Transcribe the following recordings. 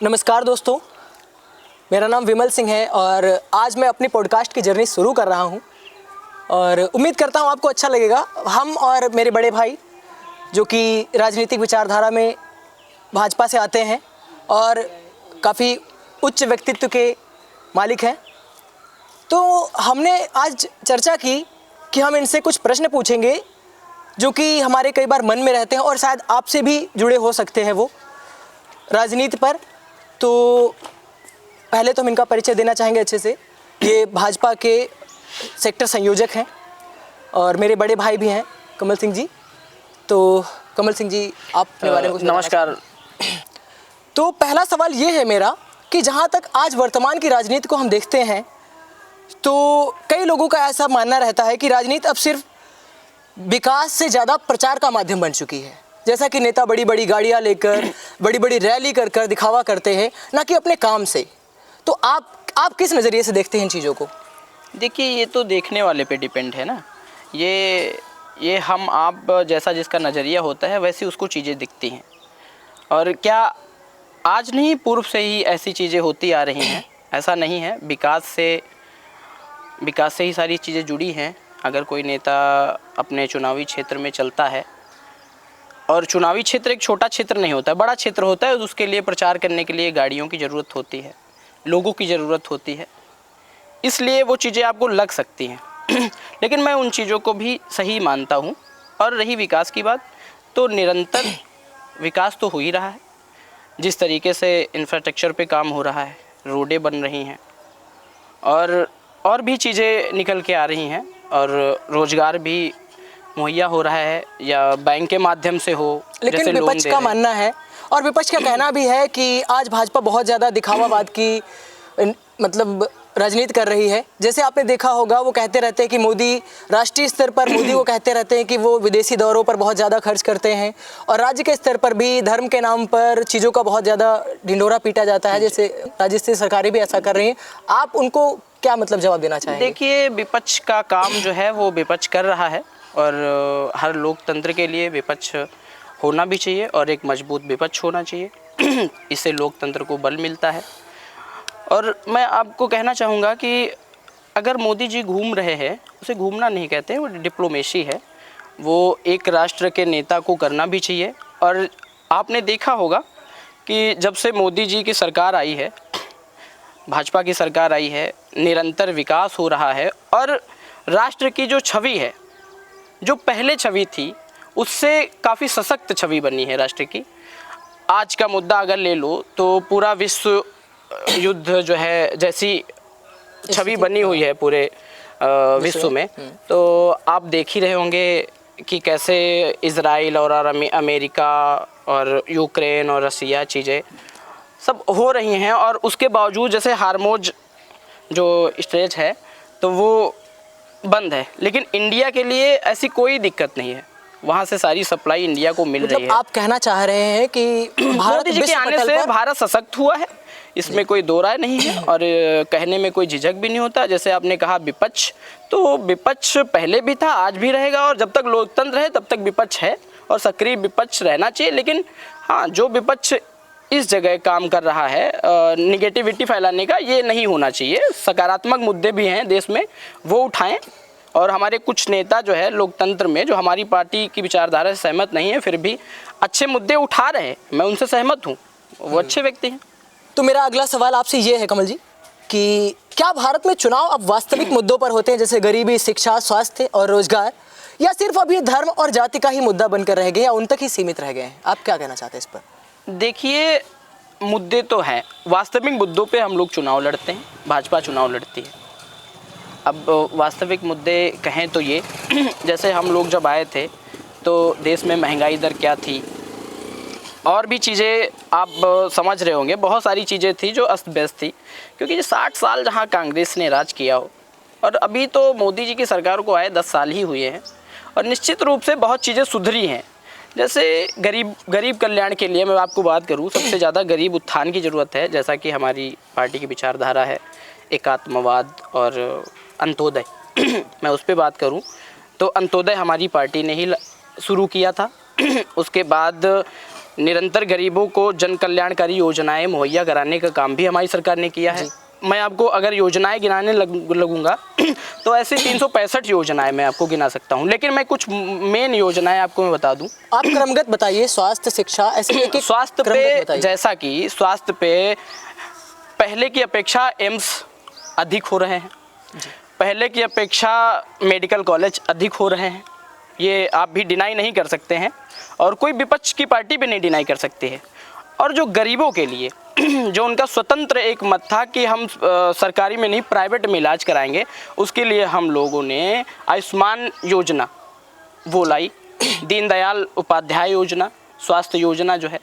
नमस्कार दोस्तों, मेरा नाम विमल सिंह है और आज मैं अपनी पॉडकास्ट की जर्नी शुरू कर रहा हूं और उम्मीद करता हूं आपको अच्छा लगेगा। हम और मेरे बड़े भाई जो कि राजनीतिक विचारधारा में भाजपा से आते हैं और काफ़ी उच्च व्यक्तित्व के मालिक हैं, तो हमने आज चर्चा की कि हम इनसे कुछ प्रश्न पूछेंगे जो कि हमारे कई बार मन में रहते हैं और शायद आपसे भी जुड़े हो सकते हैं वो राजनीति पर। तो पहले तो हम इनका परिचय देना चाहेंगे अच्छे से। ये भाजपा के सेक्टर संयोजक हैं और मेरे बड़े भाई भी हैं कमल सिंह जी। तो कमल सिंह जी, आप अपने बारे में कुछ नमस्कार। तो पहला सवाल ये है मेरा कि जहाँ तक आज वर्तमान की राजनीति को हम देखते हैं तो कई लोगों का ऐसा मानना रहता है कि राजनीति अब सिर्फ विकास से ज़्यादा प्रचार का माध्यम बन चुकी है। जैसा कि नेता बड़ी बड़ी गाड़ियाँ लेकर बड़ी बड़ी रैली कर कर दिखावा करते हैं, ना कि अपने काम से। तो आप किस नज़रिए से देखते हैं इन चीज़ों को? देखिए, ये तो देखने वाले पे डिपेंड है ना। ये हम आप जैसा जिसका नज़रिया होता है वैसी उसको चीज़ें दिखती हैं। और क्या आज नहीं, पूर्व से ही ऐसी चीज़ें होती आ रही हैं? ऐसा नहीं है। विकास से ही सारी चीज़ें जुड़ी हैं। अगर कोई नेता अपने चुनावी क्षेत्र में चलता है, और चुनावी क्षेत्र एक छोटा क्षेत्र नहीं होता है, बड़ा क्षेत्र होता है, उसके लिए प्रचार करने के लिए गाड़ियों की ज़रूरत होती है, लोगों की ज़रूरत होती है, इसलिए वो चीज़ें आपको लग सकती हैं। लेकिन मैं उन चीज़ों को भी सही मानता हूँ। और रही विकास की बात, तो निरंतर विकास तो हो ही रहा है। जिस तरीके से इंफ्रास्ट्रक्चर पे काम हो रहा है, रोडें बन रही हैं और भी चीज़ें निकल के आ रही हैं, और रोज़गार भी मुहैया हो रहा है, या बैंक के माध्यम से हो। लेकिन विपक्ष का मानना है और विपक्ष का कहना भी है कि आज भाजपा बहुत ज़्यादा दिखावावाद की मतलब राजनीति कर रही है। जैसे आपने देखा होगा, वो कहते रहते हैं कि मोदी राष्ट्रीय स्तर पर मोदी को कहते रहते हैं कि वो विदेशी दौरों पर बहुत ज़्यादा खर्च करते हैं, और राज्य के स्तर पर भी धर्म के नाम पर चीज़ों का बहुत ज़्यादा ढिंढोरा पीटा जाता है, जैसे राजस्थान सरकारें भी ऐसा कर रही हैं। आप उनको क्या मतलब जवाब देना चाहेंगे? देखिए, विपक्ष का काम जो है वो विपक्ष कर रहा है, और हर लोकतंत्र के लिए विपक्ष होना भी चाहिए और एक मजबूत विपक्ष होना चाहिए। इससे लोकतंत्र को बल मिलता है। और मैं आपको कहना चाहूँगा कि अगर मोदी जी घूम रहे हैं, उसे घूमना नहीं कहते हैं, वो डिप्लोमेसी है। वो एक राष्ट्र के नेता को करना भी चाहिए। और आपने देखा होगा कि जब से मोदी जी की सरकार आई है, भाजपा की सरकार आई है, निरंतर विकास हो रहा है, और राष्ट्र की जो छवि है, जो पहले छवि थी, उससे काफ़ी सशक्त छवि बनी है राष्ट्र की। आज का मुद्दा अगर ले लो तो पूरा विश्व युद्ध जो है जैसी छवि बनी हुई है पूरे विश्व में, तो आप देख ही रहे होंगे कि कैसे इज़राइल और अमेरिका और यूक्रेन और रसिया चीज़ें सब हो रही हैं। और उसके बावजूद जैसे हार्मोज जो स्ट्रेच है तो वो बंद है, लेकिन इंडिया के लिए ऐसी कोई दिक्कत नहीं है। वहाँ से सारी सप्लाई इंडिया को मिल रही है। आप कहना चाह रहे हैं कि मोदी जी के आने से भारत सशक्त हुआ है, इसमें कोई दो राय नहीं है, और कहने में कोई झिझक भी नहीं होता। जैसे आपने कहा विपक्ष, तो विपक्ष पहले भी था, आज भी रहेगा, और जब तक लोकतंत्र है तब तक विपक्ष है और सक्रिय विपक्ष रहना चाहिए। लेकिन हाँ, जो विपक्ष इस जगह काम कर रहा है निगेटिविटी फैलाने का, ये नहीं होना चाहिए। सकारात्मक मुद्दे भी हैं देश में, वो उठाएं। और हमारे कुछ नेता जो है लोकतंत्र में, जो हमारी पार्टी की विचारधारा से सहमत नहीं है, फिर भी अच्छे मुद्दे उठा रहे हैं, मैं उनसे सहमत हूँ, वो अच्छे व्यक्ति हैं। तो मेरा अगला सवाल आपसे ये है कमल जी कि क्या भारत में चुनाव अब वास्तविक मुद्दों पर होते हैं, जैसे गरीबी, शिक्षा, स्वास्थ्य और रोजगार, या सिर्फ अभी धर्म और जाति का ही मुद्दा बनकर रह गए या उन तक ही सीमित रह गए हैं? आप क्या कहना चाहते हैं इस पर? देखिए, मुद्दे तो हैं, वास्तविक मुद्दों पे हम लोग चुनाव लड़ते हैं, भाजपा चुनाव लड़ती है। अब वास्तविक मुद्दे कहें तो ये जैसे हम लोग जब आए थे तो देश में महंगाई दर क्या थी, और भी चीज़ें आप समझ रहे होंगे, बहुत सारी चीज़ें थी जो अस्त व्यस्त थी, क्योंकि 60 साल जहाँ कांग्रेस ने राज किया हो, और अभी तो मोदी जी की सरकार को आए 10 साल ही हुए हैं, और निश्चित रूप से बहुत चीज़ें सुधरी हैं। जैसे गरीब कल्याण के लिए मैं आपको बात करूं, सबसे ज़्यादा गरीब उत्थान की ज़रूरत है। जैसा कि हमारी पार्टी की विचारधारा है एकात्मवाद और अंत्योदय मैं उस पर बात करूं तो अंत्योदय हमारी पार्टी ने ही शुरू किया था। उसके बाद निरंतर गरीबों को जन कल्याणकारी योजनाएं मुहैया कराने का काम भी हमारी सरकार ने किया है। मैं आपको अगर योजनाएं गिनाने लगूंगा तो ऐसे 365 योजनाएं मैं आपको गिना सकता हूं, लेकिन मैं कुछ मेन योजनाएं आपको मैं बता दूं। आप क्रमगत बताइए, स्वास्थ्य, शिक्षा, ऐसे एक स्वास्थ्य पे, जैसा कि स्वास्थ्य पे पहले की अपेक्षा एम्स अधिक हो रहे हैं, पहले की अपेक्षा मेडिकल कॉलेज अधिक हो रहे हैं, ये आप भी डिनाई नहीं कर सकते हैं और कोई विपक्ष की पार्टी भी नहीं डिनाई कर सकती है। और जो गरीबों के लिए जो उनका स्वतंत्र एक मत था कि हम सरकारी में नहीं प्राइवेट में इलाज कराएंगे, उसके लिए हम लोगों ने आयुष्मान योजना वो लाई, दीनदयाल उपाध्याय योजना, स्वास्थ्य योजना जो है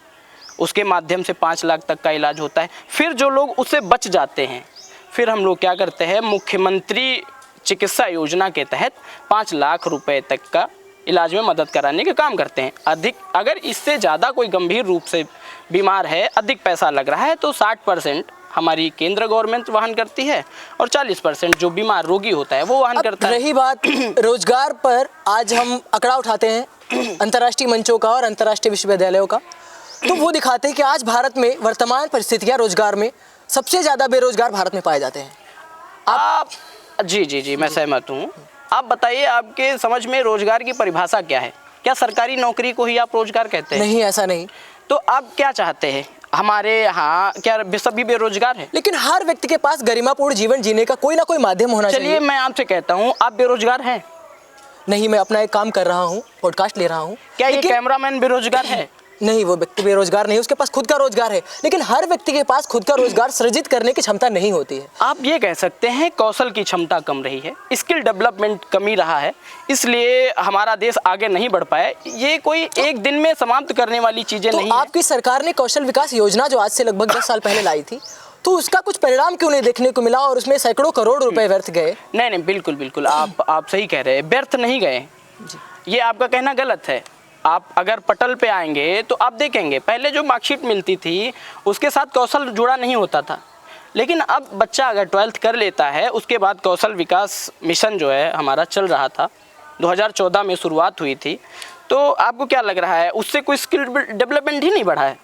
उसके माध्यम से 5 लाख तक का इलाज होता है। फिर जो लोग उससे बच जाते हैं, फिर हम लोग क्या करते हैं, मुख्यमंत्री चिकित्सा योजना के तहत 5 लाख रुपए तक का इलाज में मदद कराने का काम करते हैं। अधिक अगर इससे ज़्यादा कोई गंभीर रूप से बीमार है, अधिक पैसा लग रहा है, तो 60% हमारी केंद्र गवर्नमेंट वहन करती है और 40% जो बीमार रोगी होता है वो वहन करता है। रही बात रोजगार पर, आज हम आंकड़ा उठाते हैं अंतर्राष्ट्रीय मंचों का और अंतर्राष्ट्रीय विश्वविद्यालयों का, तो वो दिखाते हैं कि आज भारत में वर्तमान परिस्थितियाँ रोजगार में सबसे ज़्यादा बेरोजगार भारत में पाए जाते हैं। आप जी मैं सहमत हूँ। आप बताइए, आपके समझ में रोजगार की परिभाषा क्या है? क्या सरकारी नौकरी को ही आप रोजगार कहते हैं? नहीं, ऐसा नहीं। तो आप क्या चाहते हैं? हमारे यहाँ क्या सभी बेरोजगार हैं? लेकिन हर व्यक्ति के पास गरिमापूर्ण जीवन जीने का कोई ना कोई माध्यम होना चाहिए। चलिए मैं आपसे कहता हूँ, आप बेरोजगार हैं? नहीं, मैं अपना एक काम कर रहा हूँ, पॉडकास्ट ले रहा हूँ। क्या ये कैमरामैन बेरोजगार है? नहीं, वो व्यक्ति बेरोजगार नहीं, उसके पास खुद का रोजगार है, लेकिन हर व्यक्ति के पास खुद का रोजगार सृजित करने की क्षमता नहीं होती है। आप ये कह सकते हैं कौशल की क्षमता कम रही है, स्किल डेवलपमेंट कमी रहा है, इसलिए हमारा देश आगे नहीं बढ़ पाया। ये कोई एक दिन में समाप्त करने वाली चीजें नहीं है। आपकी सरकार ने कौशल विकास योजना जो आज से लगभग 10 साल पहले लाई थी, तो उसका कुछ परिणाम क्यों नहीं देखने को मिला और उसमें सैकड़ों करोड़ रुपए व्यर्थ गए? नहीं, बिल्कुल आप सही कह रहे हैं, व्यर्थ नहीं गए, ये आपका कहना गलत है। आप अगर पटल पे आएंगे तो आप देखेंगे पहले जो मार्कशीट मिलती थी उसके साथ कौशल जुड़ा नहीं होता था, लेकिन अब बच्चा अगर 12th कर लेता है उसके बाद कौशल विकास मिशन जो है हमारा चल रहा था, 2014 में शुरुआत हुई थी। तो आपको क्या लग रहा है उससे कोई स्किल डेवलपमेंट ही नहीं बढ़ा है?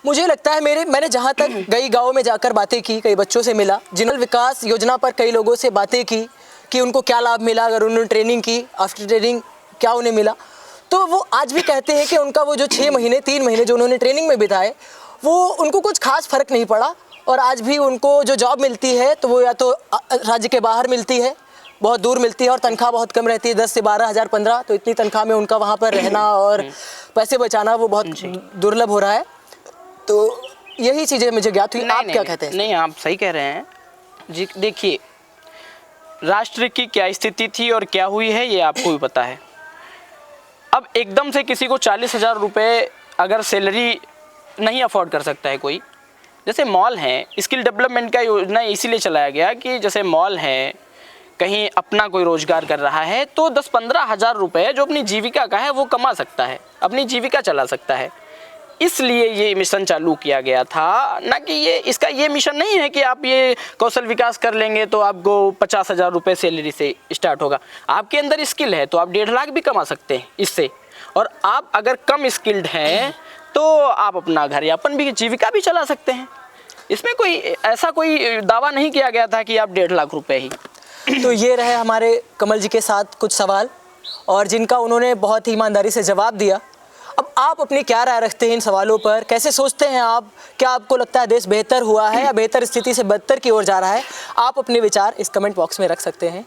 मुझे लगता है मैंने जहाँ तक कई गाँव में जाकर बातें की, कई बच्चों से मिला, जिन्होंने विकास योजना पर कई लोगों से बातें की कि उनको क्या लाभ मिला, अगर उन्होंने ट्रेनिंग की, आफ्टर ट्रेनिंग क्या उन्हें मिला, तो वो आज भी कहते हैं कि उनका वो जो 3 महीने जो उन्होंने ट्रेनिंग में बिताए, वो उनको कुछ खास फर्क नहीं पड़ा। और आज भी उनको जो जॉब मिलती है तो वो या तो राज्य के बाहर मिलती है, बहुत दूर मिलती है, और तनख्वाह बहुत कम रहती है, 10 से 12 हज़ार 15, तो इतनी तनख्वाह में उनका वहाँ पर रहना और पैसे बचाना वो बहुत दुर्लभ हो रहा है। तो यही चीज़ें मुझे ज्ञात हुई। आप क्या कहते हैं? नहीं, आप सही कह रहे हैं जी। देखिए, राष्ट्र की क्या स्थिति थी और क्या हुई है ये आपको भी पता है। अब एकदम से किसी को 40,000 रुपये अगर सैलरी नहीं अफोर्ड कर सकता है कोई, जैसे मॉल है, स्किल डेवलपमेंट का योजना इसीलिए चलाया गया कि जैसे मॉल है, कहीं अपना कोई रोजगार कर रहा है तो 10-15 हज़ार रुपये जो अपनी जीविका का है वो कमा सकता है, अपनी जीविका चला सकता है। इसलिए ये मिशन चालू किया गया था, ना कि इसका ये मिशन नहीं है कि आप ये कौशल विकास कर लेंगे तो आपको 50,000 रुपये सैलरी से स्टार्ट होगा। आपके अंदर स्किल है तो आप 1.5 लाख भी कमा सकते हैं इससे, और आप अगर कम स्किल्ड हैं तो आप अपना घर यापन भी, जीविका भी चला सकते हैं। इसमें कोई ऐसा कोई दावा नहीं किया गया था कि आप 1.5 लाख रुपये ही। तो ये रहे हमारे कमल जी के साथ कुछ सवाल, और जिनका उन्होंने बहुत ही ईमानदारी से जवाब दिया। अब आप अपनी क्या राय रखते हैं इन सवालों पर? कैसे सोचते हैं आप? क्या आपको लगता है देश बेहतर हुआ है या बेहतर स्थिति से बदतर की ओर जा रहा है? आप अपने विचार इस कमेंट बॉक्स में रख सकते हैं।